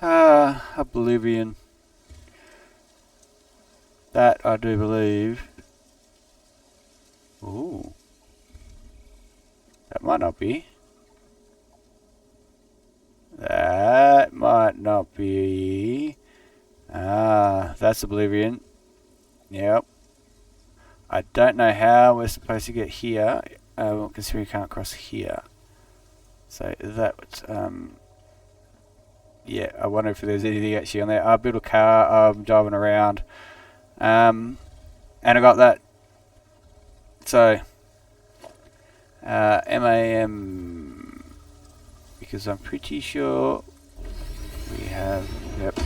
Oblivion. That I do believe. Ooh. That might not be. That might not be. That's Oblivion. Yep. I don't know how we're supposed to get here, considering we can't cross here. So that, yeah, I wonder if there's anything actually on there. I built a car, I'm driving around, and I got that. So, MAM, because I'm pretty sure we have, yep.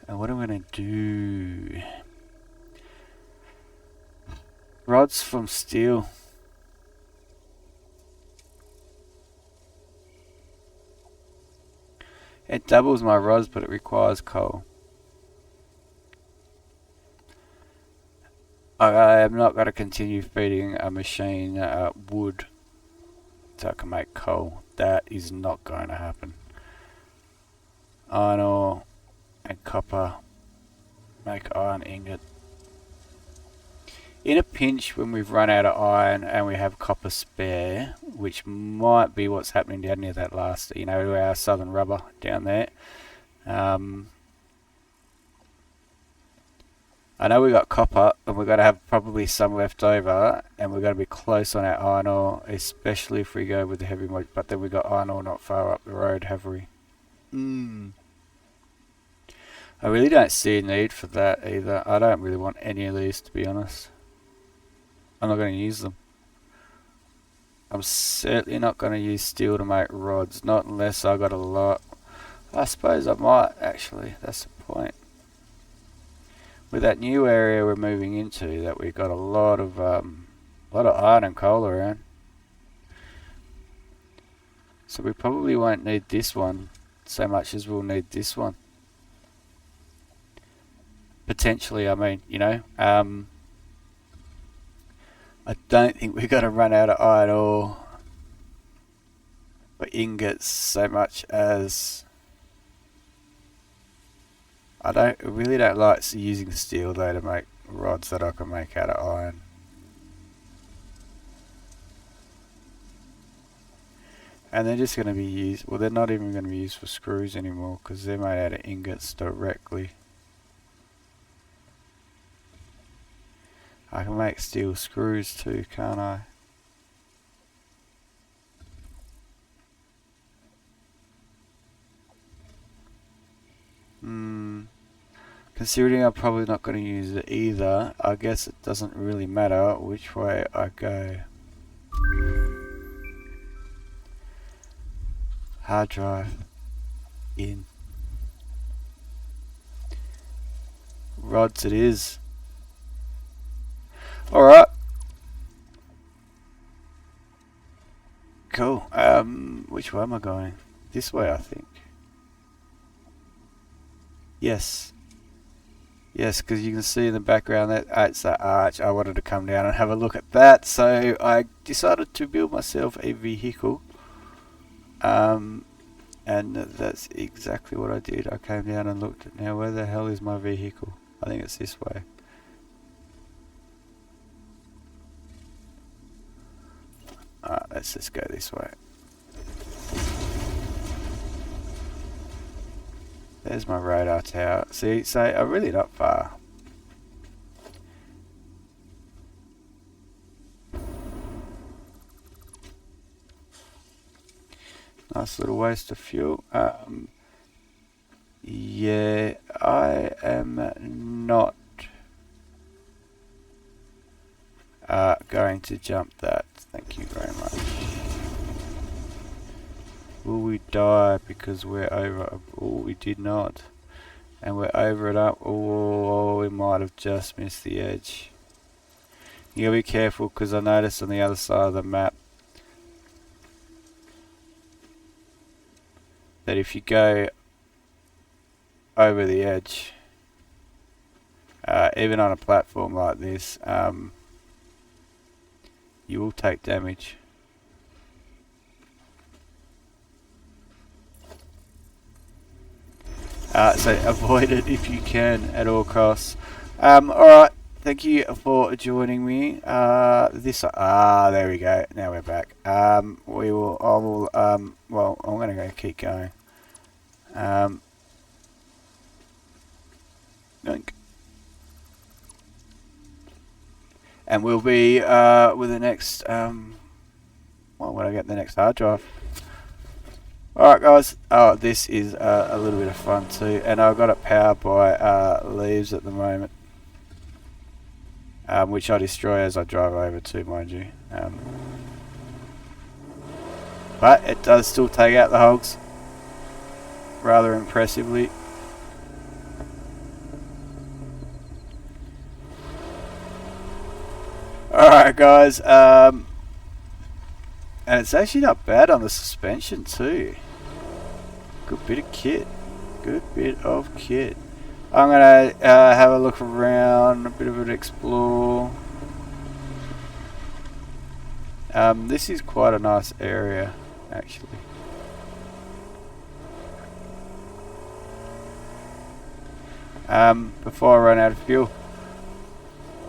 And what am I going to do? Rods from steel. It doubles my rods, but it requires coal. I am not going to continue feeding a machine wood so I can make coal. That is not going to happen. Iron ore and copper make iron ingot. In a pinch, when we've run out of iron and we have copper spare, which might be what's happening down near that last, our southern rubber down there. I know we got copper, and we're going to have probably some left over, and we're going to be close on our iron ore, especially if we go with the heavy mod. But then we got iron ore not far up the road, have we? I really don't see a need for that either. I don't really want any of these, to be honest. I'm not going to use them. I'm certainly not going to use steel to make rods, not unless I got a lot. I suppose I might, actually. That's the point. With that new area we're moving into, that we've got a lot of iron and coal around. So we probably won't need this one so much as we'll need this one. Potentially, I mean, I don't think we're going to run out of iron ore or ingots so much as I really don't like using steel though to make rods that I can make out of iron. And they're just going to be used, well, they're not even going to be used for screws anymore because they're made out of ingots directly. I can make steel screws too, can't I? Considering I'm probably not going to use it either, I guess it doesn't really matter which way I go. Hard drive in. Rods it is. Alright. Cool. Which way am I going? This way, I think. Yes. Yes, because you can see in the background that it's that arch. I wanted to come down and have a look at that, so I decided to build myself a vehicle. And that's exactly what I did. I came down and looked at, now where the hell is my vehicle? I think it's this way. Alright, let's just go this way. There's my radar tower. See, so I'm really not far. Nice little waste of fuel. Yeah, I am not going to jump that. Thank you very much. Will we die because we're over? Oh, we did not. And we're over it up. Oh, we might have just missed the edge. You gotta be careful because I noticed on the other side of the map that if you go over the edge, even on a platform like this, you will take damage. So avoid it if you can at all costs. Alright, thank you for joining me. There we go. Now we're back. Well, I'm going to keep going. Yoink. And we'll be with the next, when I get the next hard drive. Alright guys, this is a little bit of fun too, and I've got it powered by leaves at the moment, which I destroy as I drive over to, mind you. But it does still take out the hogs, rather impressively. Alright guys, and it's actually not bad on the suspension too. Good bit of kit. Good bit of kit. I'm going to have a look around, a bit of an explore. This is quite a nice area, actually. Before I run out of fuel.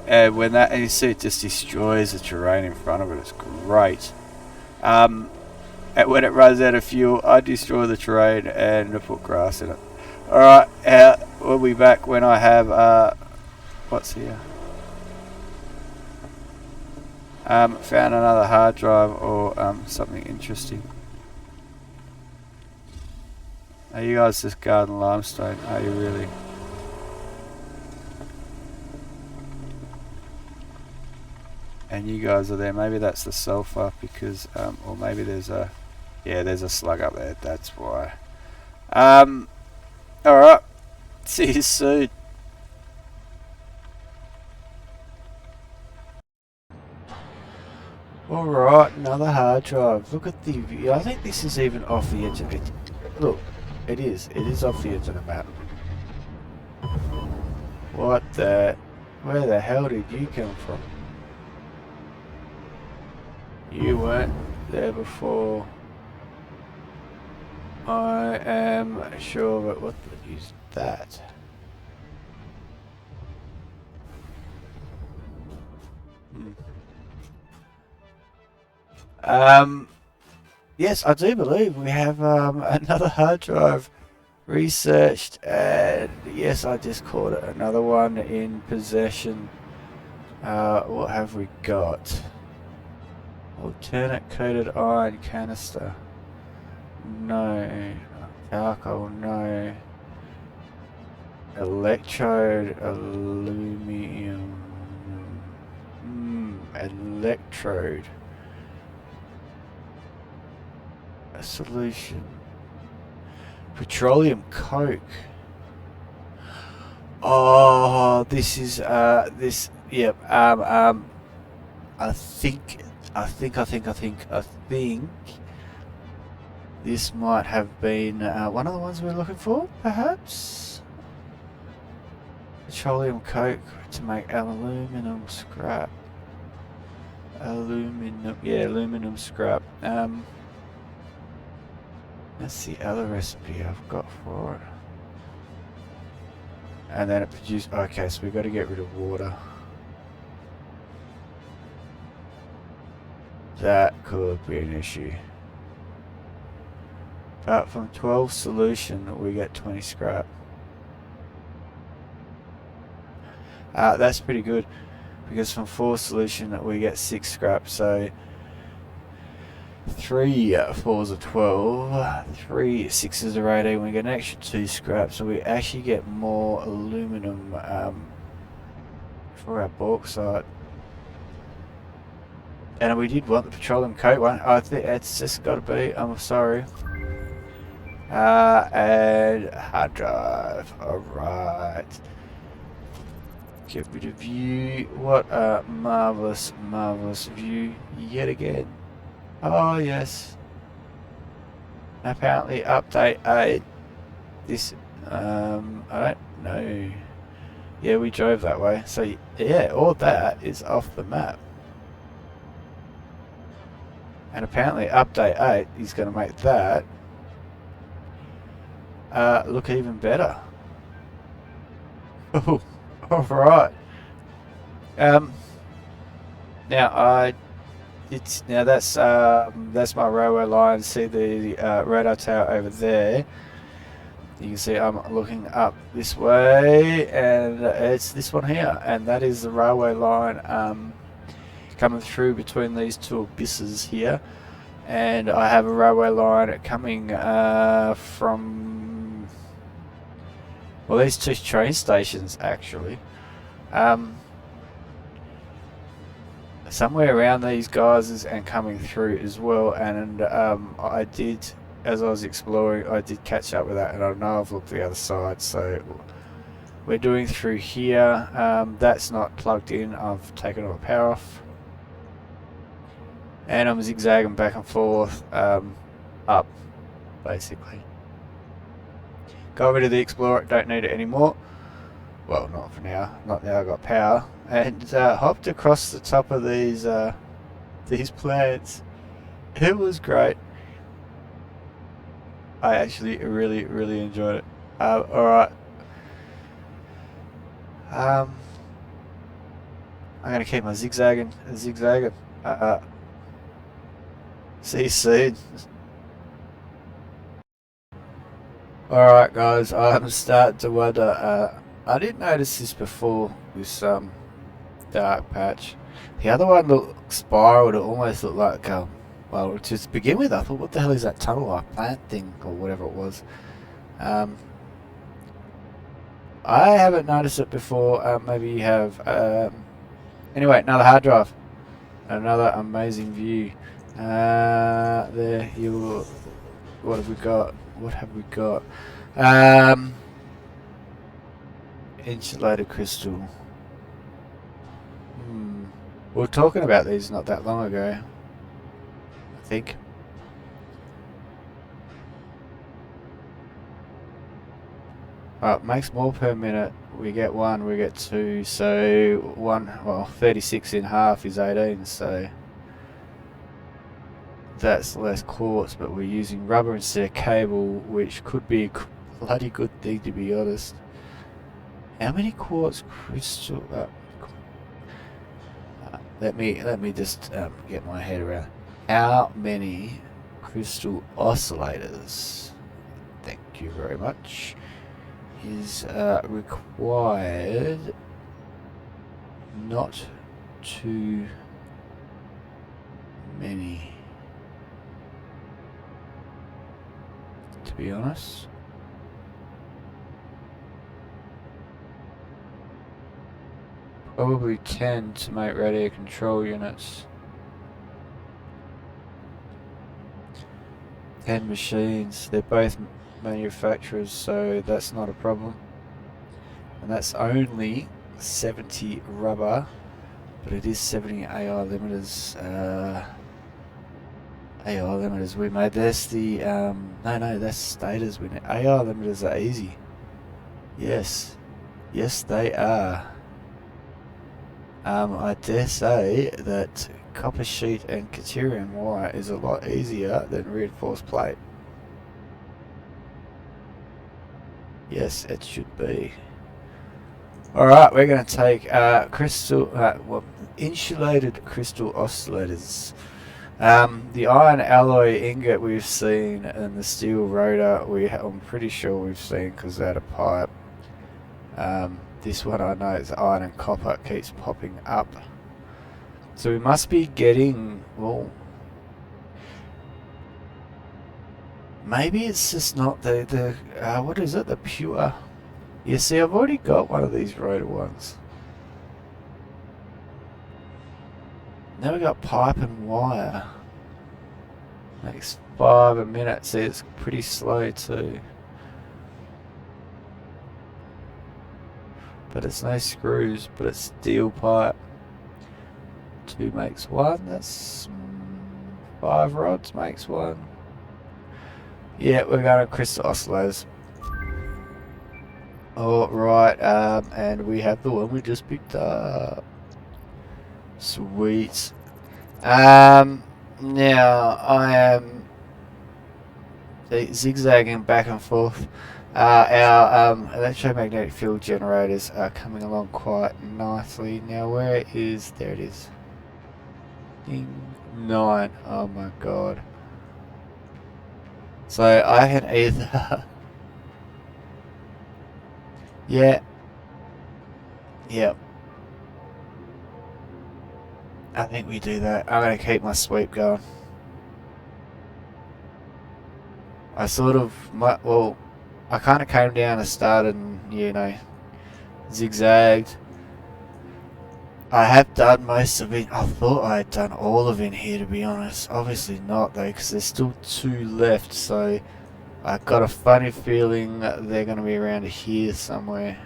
When that, and you see it just destroys the terrain in front of it, it's great. And when it runs out of fuel, I destroy the terrain and I put grass in it. Alright, we'll be back when I have, what's here? Found another hard drive or something interesting. Are you guys just garden limestone? Are you really? And you guys are there. Maybe that's the sulfur because, or maybe there's a, yeah, there's a slug up there. That's why. Alright. See you soon. Alright, another hard drive. Look at the view. I think this is even off the edge of it. Look, it is. It is off the edge of the map. What the? Where the hell did you come from? You weren't there before. I am sure, but what is that? Yes, I do believe we have another hard drive researched, and yes, I just caught it. Another one in possession. What have we got? Alternate coated iron canister. No. Charcoal, no. Electrode, aluminium. Electrode. A solution. Petroleum coke. Oh, this is this. Yep. I think this might have been one of the ones we're looking for, perhaps. Petroleum coke to make aluminum scrap. Aluminum scrap. That's the other recipe I've got for it. And then it produced. Okay, so we've got to get rid of water. That could be an issue. But from 12 solution, we get 20 scrap. That's pretty good, because from 4 solution we get 6 scrap. So 3 4s are 12, 3 6s are 18. We get an extra 2 scrap, so we actually get more aluminum for our bauxite. And we did want the petroleum coke one. I think it's just got to be. I'm sorry. And hard drive. Alright. Get rid of view. What a marvelous, marvelous view yet again. Oh yes. Apparently update 8. This I don't know. Yeah, we drove that way. So yeah, all that is off the map. And apparently update 8 is going to make that look even better. Oh, all right. Now that's my railway line. See the radar tower over there. You can see I'm looking up this way, and it's this one here, and that is the railway line coming through between these two abysses here. And I have a railway line coming from, well, these two train stations actually. Somewhere around these guys and coming through as well. And I did, as I was exploring, I did catch up with that, and I know I've looked the other side. So we're doing through here. That's not plugged in. I've taken all the power off. And I'm zigzagging back and forth up, basically. Got rid of the Explorer, don't need it anymore. Well, not for now. Not now I've got power. And hopped across the top of these plants. It was great. I actually really, really enjoyed it. Alright. I'm going to keep my zigzagging. See you soon. Alright guys, I'm starting to wonder, I didn't notice this before, this dark patch. The other one looked spiraled, it almost looked like, well, to begin with I thought, what the hell is that tunnel-like plant thing, or whatever it was. I haven't noticed it before, maybe you have. Anyway, another hard drive. Another amazing view. There you. What have we got? Insulated crystal. We were talking about these not that long ago, I think. Makes more per minute. We get 1, we get 2. So 1, well, 36 in half is 18. So that's less quartz, but we're using rubber instead of cable, which could be a bloody good thing, to be honest. How many quartz crystal? Let me just get my head around. How many crystal oscillators? Thank you very much. Is required. Not too many, to be honest. Probably 10 to make radio control units. 10 machines. They're both manufacturers, so that's not a problem. And that's only 70 rubber, but it is 70 AI limiters. AI limiters we made. That's the no, that's stators. We need AI limiters are easy. Yes, they are. I dare say that copper sheet and Caterium wire is a lot easier than reinforced plate. Yes, it should be. Alright, we're going to take insulated crystal oscillators. The iron alloy ingot we've seen, and the steel rotor I'm pretty sure we've seen because they had a pipe. This one I know is iron and copper, it keeps popping up. So we must be getting, well, maybe it's just not the what is it, the pure. You see, I've already got one of these rotor ones. Now we got pipe and wire. Makes 5 a minute. See, it's pretty slow too. But it's no screws, but it's steel pipe. 2 makes 1. That's 5 rods makes 1. Yeah, we're going to crystal oscillators. Alright, and we have the one we just picked up. Sweet. Now I am zigzagging back and forth. Our electromagnetic field generators are coming along quite nicely. Now where is... there it is. Ding. 9. Oh my god. So I can either... yeah. Yep. I think we do that. I'm going to keep my sweep going. I sort of... well, I kind of came down and started and, you know, zigzagged. I have done most of it. I thought I had done all of it here, to be honest. Obviously not, though, because there's still 2 left, so I got a funny feeling that they're going to be around here somewhere.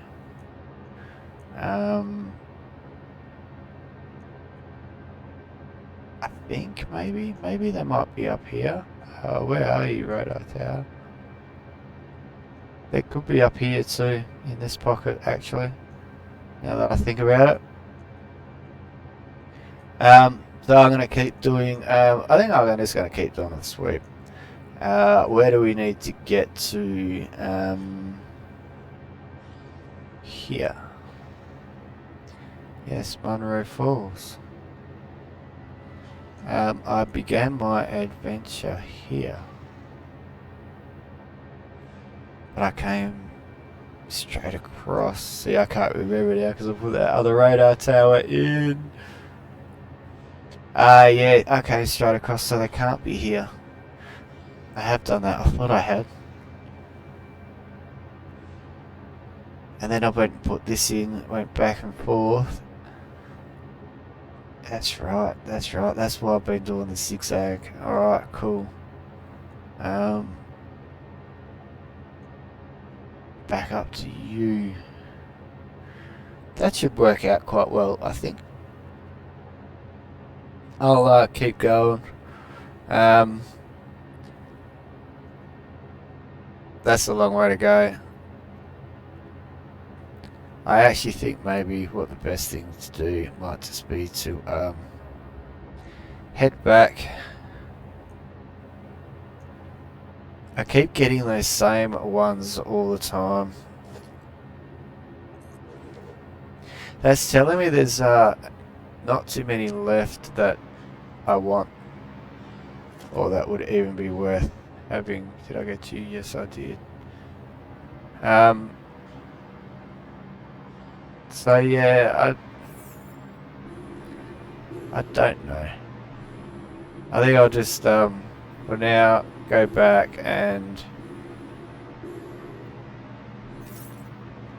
I think maybe they might be up here. Where are you, radar tower? They could be up here too, in this pocket, actually, now that I think about it. So I'm going to keep doing, I think I'm just going to keep doing the sweep. Where do we need to get to? Here. Yes, Monroe Falls. I began my adventure here. But I came straight across. See, I can't remember now because I put that other radar tower in. Yeah, I came straight across, so they can't be here. I have done that. I thought I had. And then I went and put this in, went back and forth. That's right, that's right. That's why I've been doing the zigzag. Alright, cool. Back up to you. That should work out quite well, I think. I'll keep going. That's a long way to go. I actually think maybe what the best thing to do might just be to head back. I keep getting those same ones all the time. That's telling me there's not too many left that I want, or that would even be worth having. Did I get you? Yes, I did. So yeah, I don't know. I think I'll just for now go back and,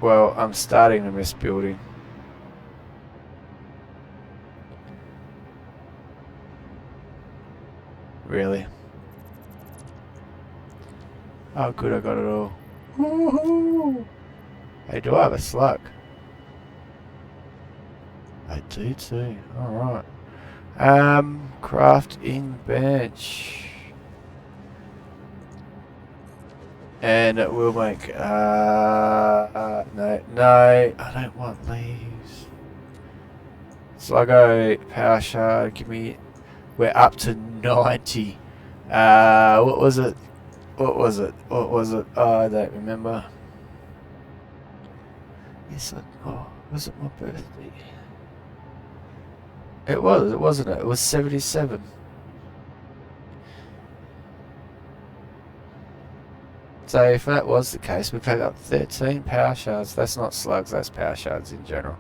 well, I'm starting to miss building. Really? Oh good, I got it all. Woohoo! Hey, do I have a slug? I do too. Alright. Crafting bench. And it will make no, I don't want leaves. Sluggo, power shard, give me, we're up to 90. What was it? What was it? Oh, I don't remember. Yes, was it my birthday? It was, wasn't it? It was 77. So if that was the case, we picked up 13 power shards. That's not slugs, that's power shards in general.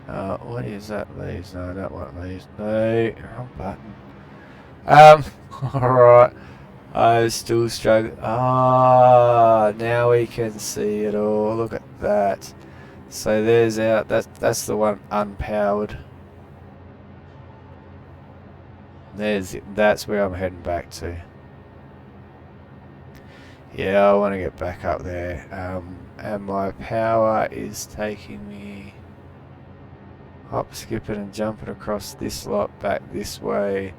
What is that? Leaves? No, I don't want leaves. No, wrong button. Alright. I still struggle. Ah, now we can see it all. Look at that. So there's our, that's the one unpowered. That's where I'm heading back to. Yeah, I want to get back up there. And my power is taking me hop, skipping and jumping across this lot back this way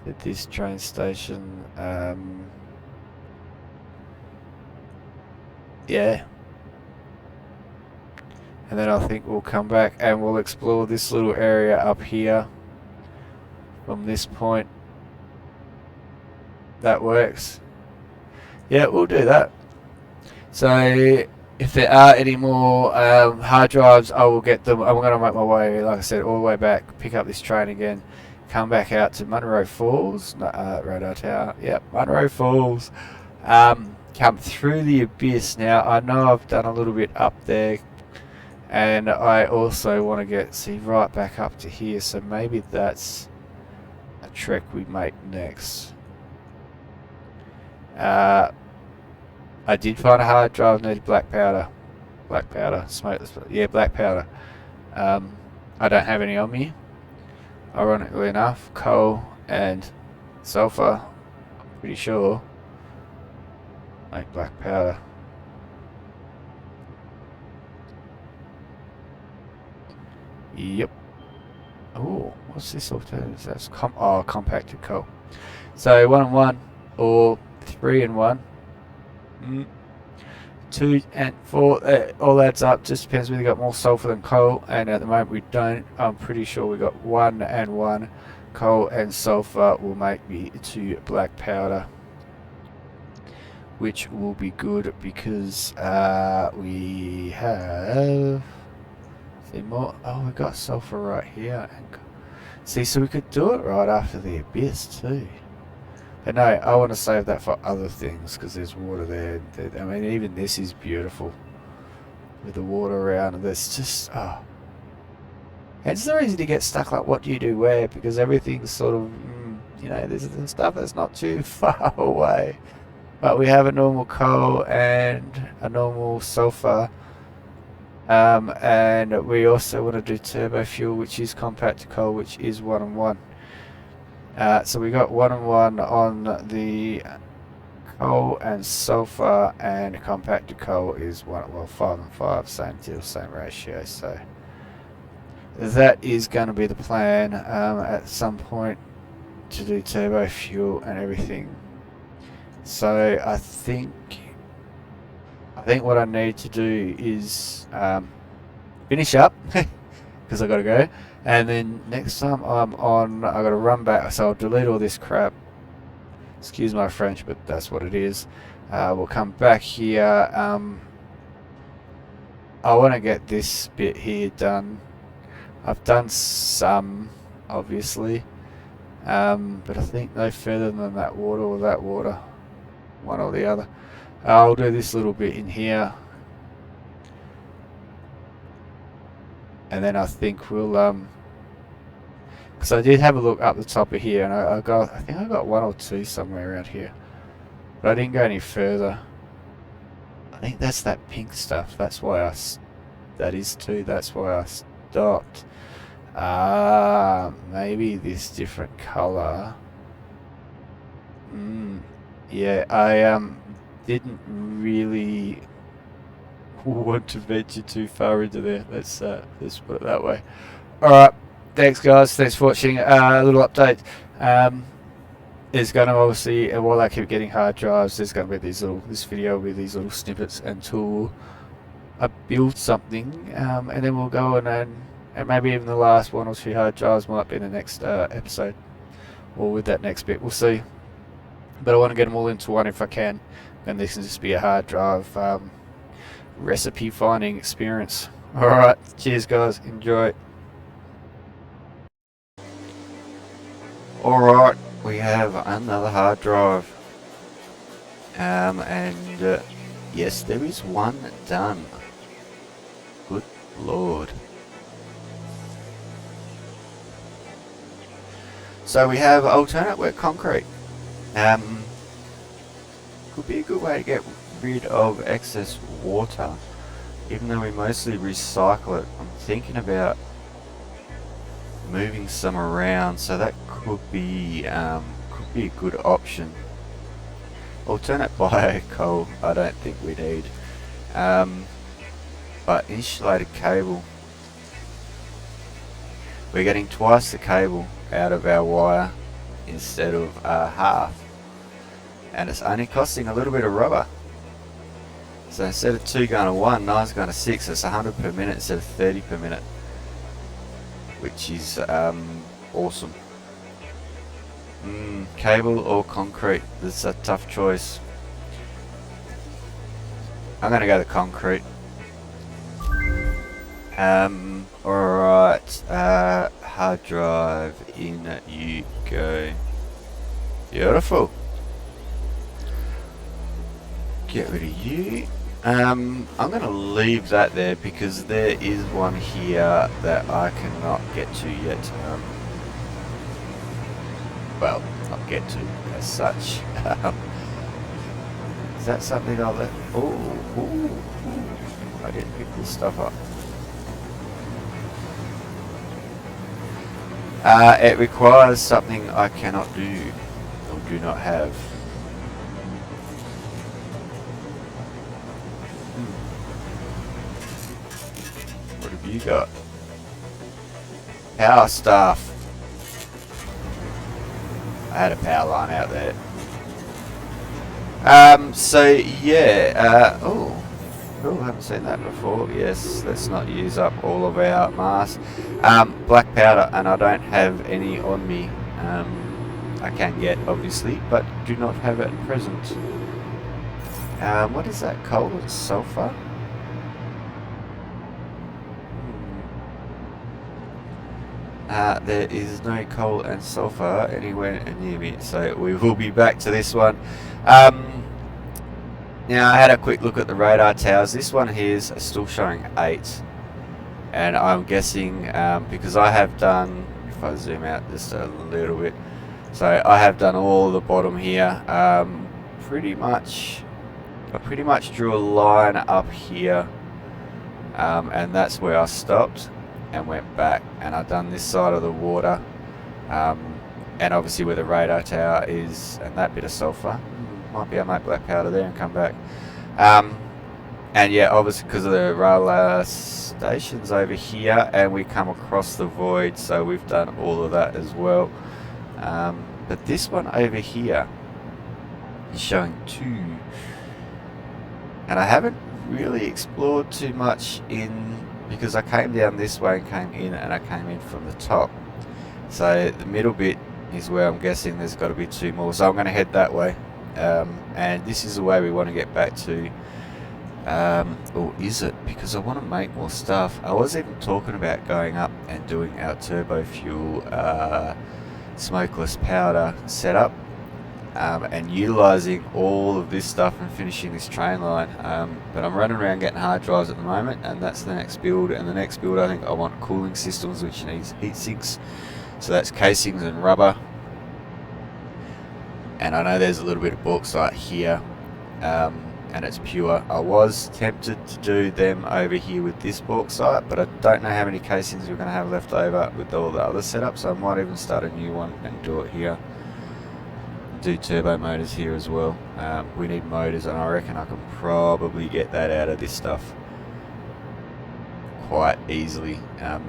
at this train station. Yeah. And then I think we'll come back and we'll explore this little area up here from this point. That works. Yeah, we'll do that. So if there are any more hard drives, I will get them. I'm going to make my way, like I said, all the way back, pick up this train again, come back out to Munro Falls, Radar Tower. Yep, Munro Falls. Come through the abyss. Now I know I've done a little bit up there, and I also want to get right back up to here. So maybe that's a trek we make next. I did find a hard drive, needed black powder. Black powder, smokeless. Yeah, black powder. I don't have any on me. Ironically enough, coal and sulfur, I'm pretty sure, make black powder. Yep. Oh, what's this alternative? That's compacted coal. So 1 and 1, or 3 and 1. 2 and 4, all adds up. Just depends whether you got more sulfur than coal, and at the moment we don't. I'm pretty sure we got 1 and 1. Coal and sulfur will make me 2 black powder, which will be good because we have more. Oh, we got sulfur right here. See, so we could do it right after the abyss too. But no, I want to save that for other things because there's water there. I mean, even this is beautiful with the water around, and there's just it's so easy to get stuck. Like, what do you do where? Because everything's sort of there's stuff that's not too far away. But we have a normal coal and a normal sulfur, and we also want to do turbo fuel, which is compact coal, which is 1 and 1. So we got 1 and 1 on the coal and sulfur, and compacted coal is 5 and 5, same deal, same ratio. So that is going to be the plan at some point to do turbo fuel and everything. So I think what I need to do is finish up because I got to go. And then next time I'm on, I got to run back, so I'll delete all this crap. Excuse my French, but that's what it is. We'll come back here. I want to get this bit here done. I've done some, obviously, but I think no further than that water or that water, one or the other. I'll do this little bit in here, and then I think we'll because I did have a look up the top of here, and I think I got 1 or 2 somewhere around here, but I didn't go any further. I think that's that pink stuff. That's why that is 2. That's why I stopped. Maybe this different color. Yeah, I didn't really want to venture too far into there. Let's put it that way. All right. Thanks, guys. Thanks for watching. A little update. There's going to obviously, while I keep getting hard drives, there's going to be this video with these little snippets until I build something, and then we'll go and maybe even the last 1 or 2 hard drives might be in the next episode, or with that next bit. We'll see. But I want to get them all into one if I can, and this can just be a hard drive recipe finding experience. All right. Cheers, guys. Enjoy. Alright, we have another hard drive, and yes, there is one done. Good lord. So we have alternate wet concrete. Could be a good way to get rid of excess water, even though we mostly recycle it. I'm thinking about moving some around, so that could be a good option. Alternate bio coal, I don't think we need, but insulated cable, we're getting twice the cable out of our wire instead of half, and it's only costing a little bit of rubber. So instead of 2 going to 1, 9's going to 6. It's 100 per minute instead of 30 per minute, which is awesome. Cable or concrete, that's a tough choice. I'm gonna go the concrete. Alright, hard drive, in you go. Beautiful. Get rid of you. I'm gonna leave that there because there is one here that I cannot get to yet. Well, not get to as such. Is that something I'll let? Ooh, I didn't pick this stuff up. It requires something I cannot do or do not have. What have you got? Power staff. I had a power line out there. So yeah, oh, I haven't seen that before. Yes, let's not use up all of our mass. Black powder, and I don't have any on me. I can get, obviously, but do not have it at present. What is that? Coal and sulfur? There is no coal and sulfur anywhere near me, so we will be back to this one. Now, I had a quick look at the radar towers. This one here is still showing 8, and I'm guessing because I have done, if I zoom out just a little bit, so I have done all the bottom here. Pretty much, I pretty much drew a line up here, and that's where I stopped and went back, and I've done this side of the water, and obviously where the radar tower is, and that bit of sulfur. Might be able to make black powder there and come back. And yeah, obviously because of the rail stations over here, and we come across the void, so we've done all of that as well. But this one over here is showing 2, and I haven't really explored too much in, because I came down this way and came in, and I came in from the top, so the middle bit is where I'm guessing there's got to be 2 more, so I'm going to head that way. And this is the way we want to get back to, or is it? Because I want to make more stuff. I was even talking about going up and doing our turbo fuel smokeless powder setup, and utilizing all of this stuff and finishing this train line. But I'm running around getting hard drives at the moment, and that's the next build. And the next build, I think I want cooling systems, which needs heat sinks, so that's casings and rubber. And I know there's a little bit of bauxite here, and it's pure. I was tempted to do them over here with this bauxite, but I don't know how many casings we're going to have left over with all the other setups, so I might even start a new one and do it here. Do turbo motors here as well. We need motors, and I reckon I can probably get that out of this stuff quite easily,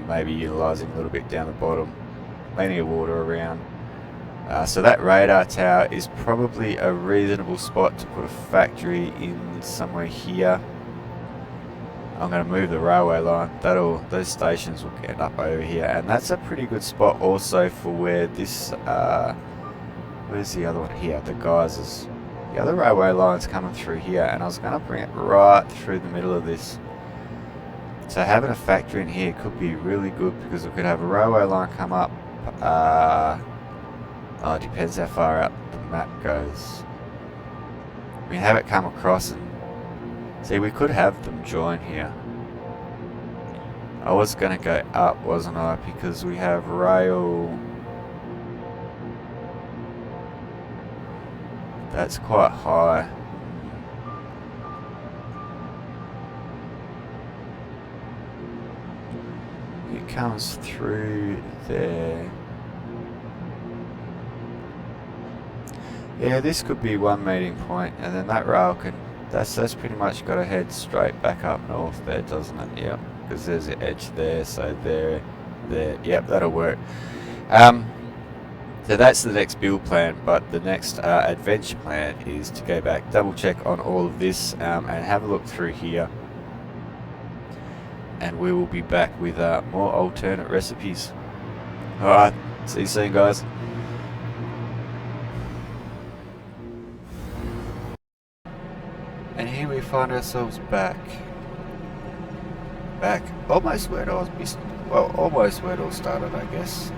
maybe utilising a little bit down the bottom. Plenty of water around. So that radar tower is probably a reasonable spot to put a factory in somewhere here. I'm going to move the railway line. Those stations will get up over here, and that's a pretty good spot also for where this. Where's the other one here? The geysers. The other railway line's coming through here, and I was going to bring it right through the middle of this. So having a factory in here could be really good, because we could have a railway line come up. Oh, it depends how far out the map goes. We have it come across, and see, we could have them join here. I was going to go up, wasn't I? Because we have rail. That's quite high. It comes through there. Yeah, this could be one meeting point, and then that rail can, that's pretty much got to head straight back up north there, doesn't it? Yep, because there's the edge there, so there, yep, that'll work. So that's the next build plan, but the next adventure plan is to go back, double check on all of this, and have a look through here, and we will be back with more alternate recipes. Alright, see you soon, guys. And here we find ourselves back almost where it all almost where it all started, I guess.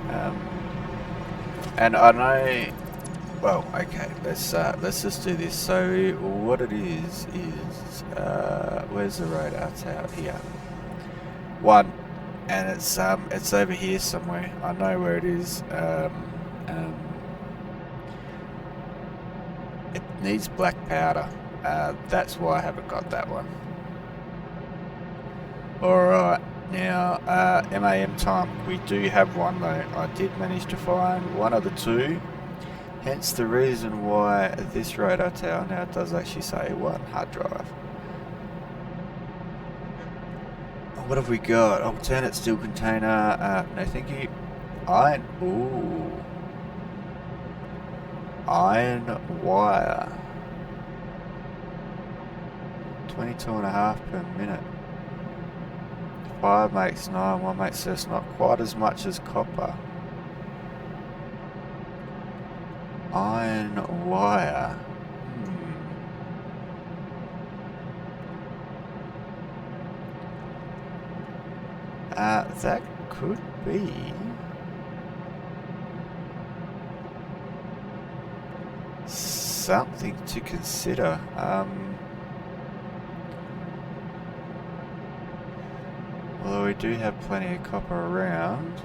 And I know. Well, okay, let's just do this. So what it is where's the road? It's out here. One, and it's over here somewhere. I know where it is. It needs black powder. That's why I haven't got that one. Alright, now MAM time. We do have one though. I did manage to find one of the two. Hence the reason why this radar tower now does actually say one hard drive. What have we got? Alternate steel container. No thank you. Iron. Ooh. Iron wire. 22.5 per minute. 5 makes 9, 1 makes 6, not quite as much as copper. Iron wire. That could be something to consider. Although we do have plenty of copper around.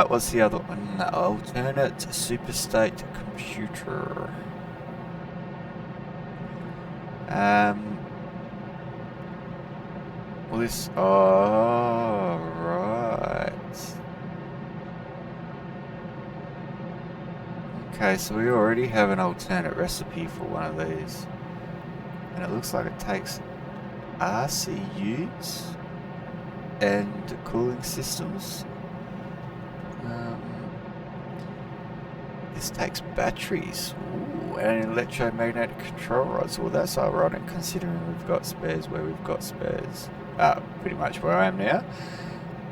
What's the other one? Alternate superstate computer. Well, this. Oh, right. Okay, so we already have an alternate recipe for one of these, and it looks like it takes RCUs and cooling systems. This takes batteries. Ooh, and electromagnetic control rods. Well, that's ironic considering we've got spares where we've got spares. Pretty much where I am now.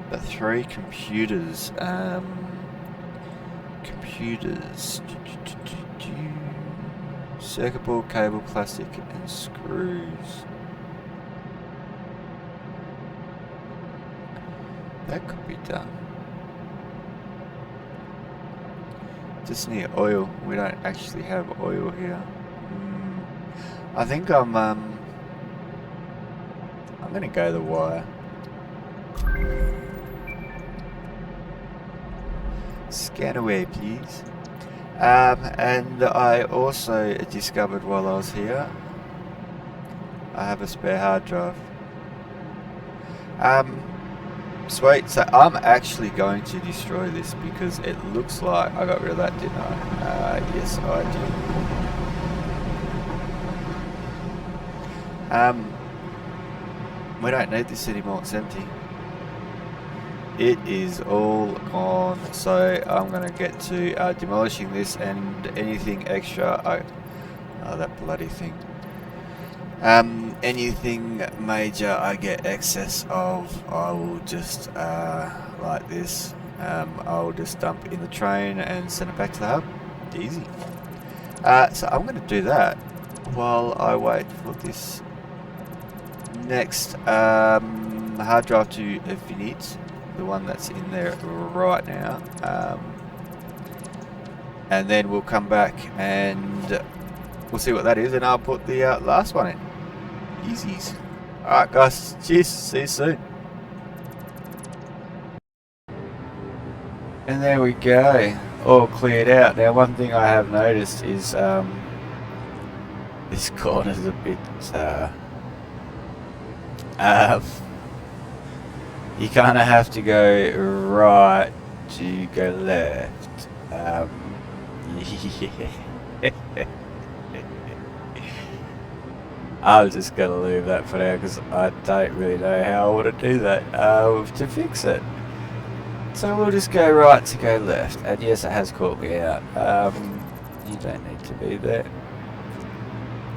But 3 computers. Computers. Circuit board, cable, plastic, and screws. That could be done. Just need oil. We don't actually have oil here. I think I'm gonna go the wire. Scan away, please. And I also discovered while I was here, I have a spare hard drive. Sweet, so I'm actually going to destroy this because it looks like I got rid of that, didn't I? Yes, I did. We don't need this anymore, it's empty. It is all gone, so I'm going to get to demolishing this, and anything extra, oh, that bloody thing. Anything major I get excess of, I will just, like this, I'll just dump in the train and send it back to the hub. Easy. So I'm going to do that while I wait for this next hard drive to finish, the one that's in there right now. And then we'll come back and we'll see what that is, and I'll put the last one in. Easies. Alright guys, cheers, see you soon. And there we go, all cleared out. Now one thing I have noticed is this corner's a bit you kind of have to go right to go left. Yeah. I'm just going to leave that for now because I don't really know how I want to do that to fix it. So we'll just go right to go left. And yes, it has caught me out. You don't need to be there.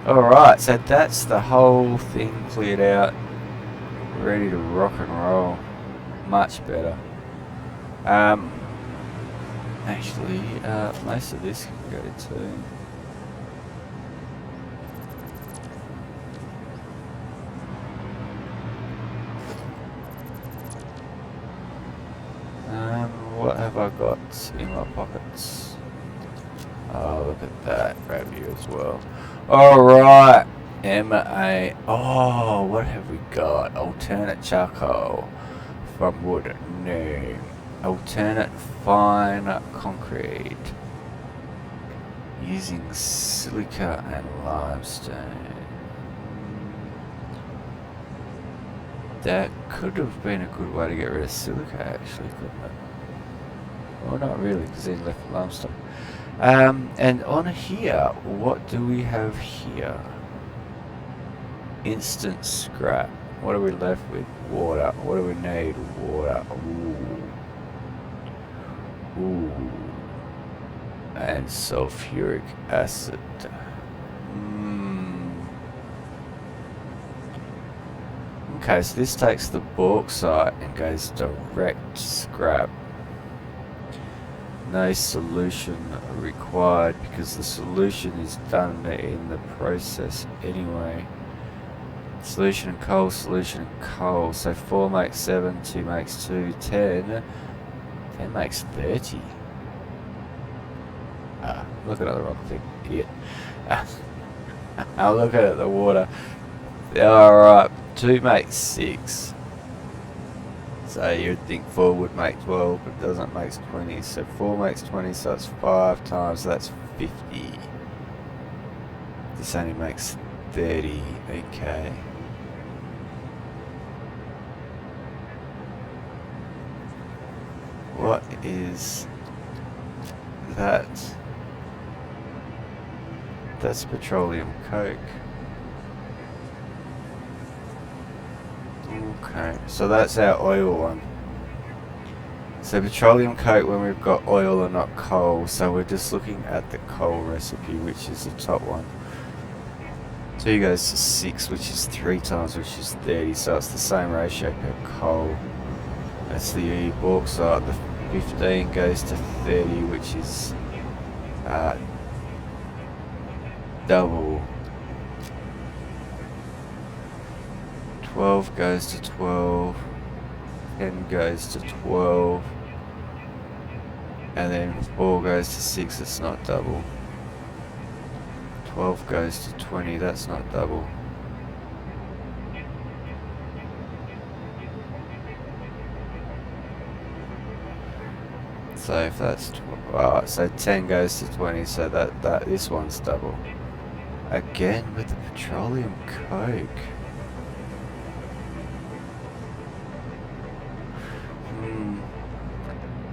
Alright, so that's the whole thing cleared out. Ready to rock and roll. Much better. Actually, most of this can go to... got in my pockets? Oh, look at that. Grab you as well. Alright. MA. Oh, what have we got? Alternate charcoal from wood. No. Alternate fine concrete. Using silica and limestone. That could have been a good way to get rid of silica, actually, couldn't it? Well, not really, because then left limestone. And on here, what do we have here? Instant scrap. What are we left with? Water. What do we need? Water. Ooh. And sulfuric acid. Okay, so this takes the bauxite and goes direct scrap. No solution required because the solution is done in the process anyway. Solution and coal, solution and coal. So 4 makes 7, 2 makes 2, 10. 10 makes 30. Looking at the wrong thing, idiot. I'm looking at the water. Alright, 2 makes 6. So you'd think 4 would make 12, but it doesn't make 20. So 4 makes 20, so that's 5 times, so that's 50. This only makes 30, okay. What is that? That's petroleum coke. Okay, so that's our oil one. So petroleum coke when we've got oil and not coal. So we're just looking at the coal recipe, which is the top one. 2 goes to 6, which is 3 times, which is 30. So it's the same ratio per coal. That's the bauxite. The 15 goes to 30, which is double. 12 goes to 12. 10 goes to 12. And then 4 goes to 6, it's not double. 12 goes to 20, that's not double. So if that's so 10 goes to 20, so that this one's double. Again with the petroleum coke.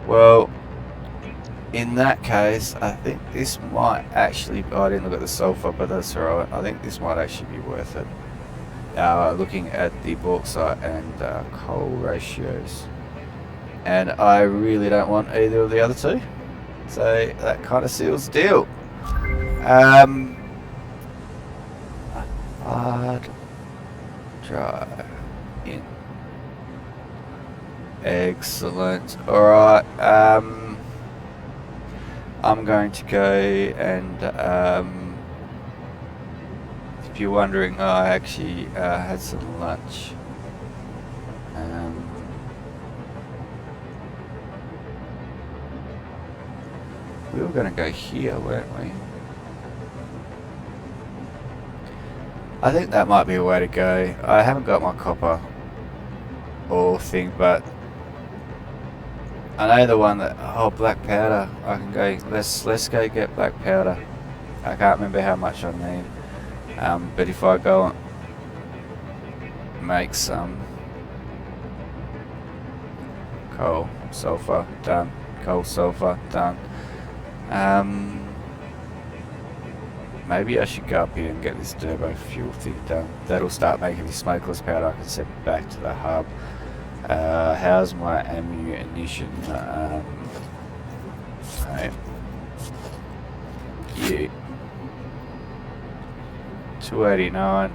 Well, in that case, I think this might actually. I didn't look at the sulfur, but that's alright. I think this might actually be worth it. Looking at the bauxite and coal ratios. And I really don't want either of the other two. So that kind of seals the deal. Hard drive in. Excellent. Alright. I'm going to go and if you're wondering, I actually had some lunch. We were going to go here, weren't we? I think that might be a way to go. I haven't got my copper ore thing, but I know the one that black powder. I can go. Let's go get black powder. I can't remember how much I need. But if I go and make some coal, sulfur, done. Coal, sulfur, done. Maybe I should go up here and get this turbo fuel thing done. That'll start making me smokeless powder. I can send it back to the hub. How's my ammunition? Yeah, 289.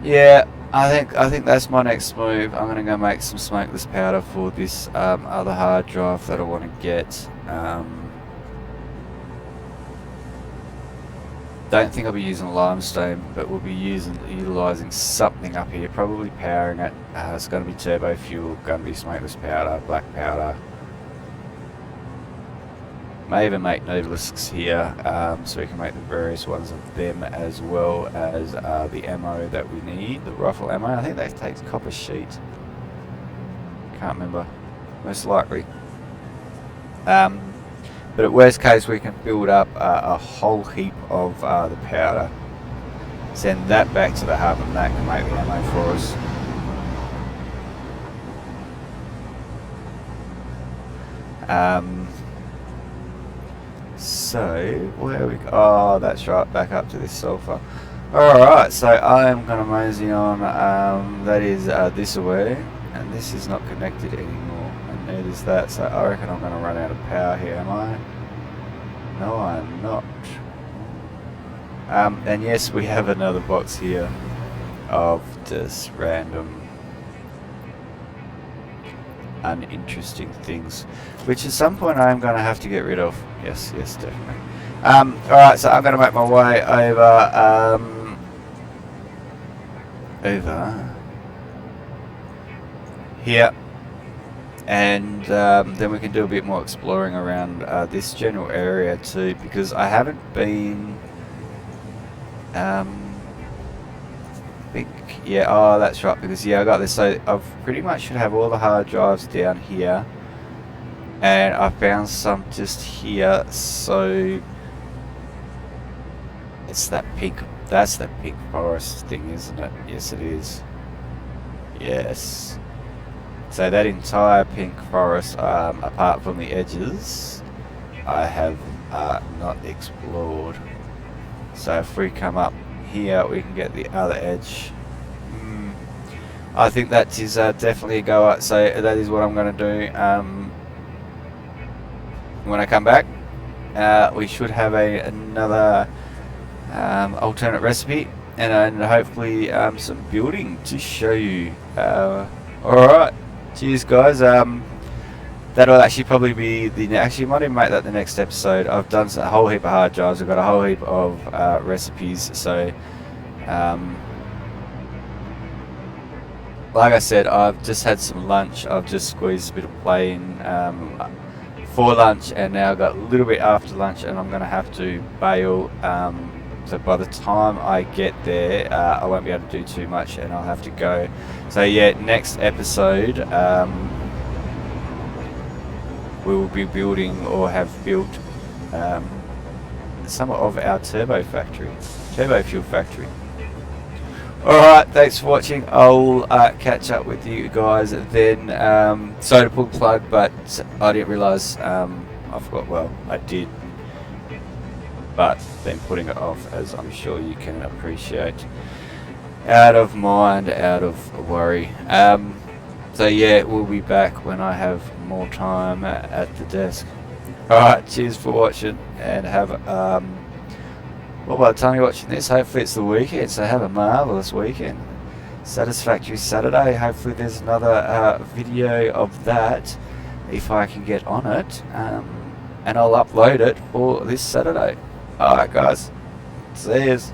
Yeah, I think that's my next move. I'm gonna go make some smokeless powder for this other hard drive that I want to get. Don't think I'll be using limestone, but we'll be utilising something up here, probably powering it. It's going to be turbo fuel, going to be smokeless powder, black powder, May even make novelisks here, so we can make the various ones of them, as well as the ammo that we need, the rifle ammo. I think that takes copper sheet. Can't remember. Most likely. But at worst case, we can build up a whole heap of the powder. Send that back to the hub, and that can make the ammo for us. So, where we go? Oh, that's right, back up to this sulfur. Alright, so I am going to mosey on, that is this away, and this is not connected anymore, and neither is that, so I reckon I'm going to run out of power here, am I? No, I'm not. And yes, we have another box here of just random uninteresting things, which at some point I am going to have to get rid of. Yes, definitely. Alright, so I'm going to make my way over here, and then we can do a bit more exploring around this general area too, because I haven't been yeah, oh that's right, because yeah, I got this, so I pretty much should have all the hard drives down here, and I found some just here, so it's that pink, that's the pink forest thing, isn't it? Yes it is. Yes, so that entire pink forest, apart from the edges, I have not explored. So if we come up here, we can get the other edge. I think that is definitely a go. So that is what I'm going to do. When I come back, we should have another alternate recipe, and hopefully some building to show you. Alright, cheers guys. That'll actually probably be the actually might even make that the next episode. I've done a whole heap of hard drives, I've got a whole heap of recipes, so like I said, I've just had some lunch. I've just squeezed a bit of play in for lunch, and now I've got a little bit after lunch, and I'm going to have to bail. So by the time I get there, I won't be able to do too much, and I'll have to go. So yeah, next episode, we will be building, or have built, some of our turbo fuel factory. Alright, thanks for watching. I'll catch up with you guys then. Sorry to pull the plug, but I didn't realise, I forgot, well, I did, but then putting it off, as I'm sure you can appreciate. Out of mind, out of worry. So yeah, we'll be back when I have more time at the desk. Alright, cheers for watching, and have well, by the time you're watching this, hopefully it's the weekend, so have a marvellous weekend. Satisfactory Saturday. Hopefully there's another video of that, if I can get on it, and I'll upload it for this Saturday. Alright guys, see yous.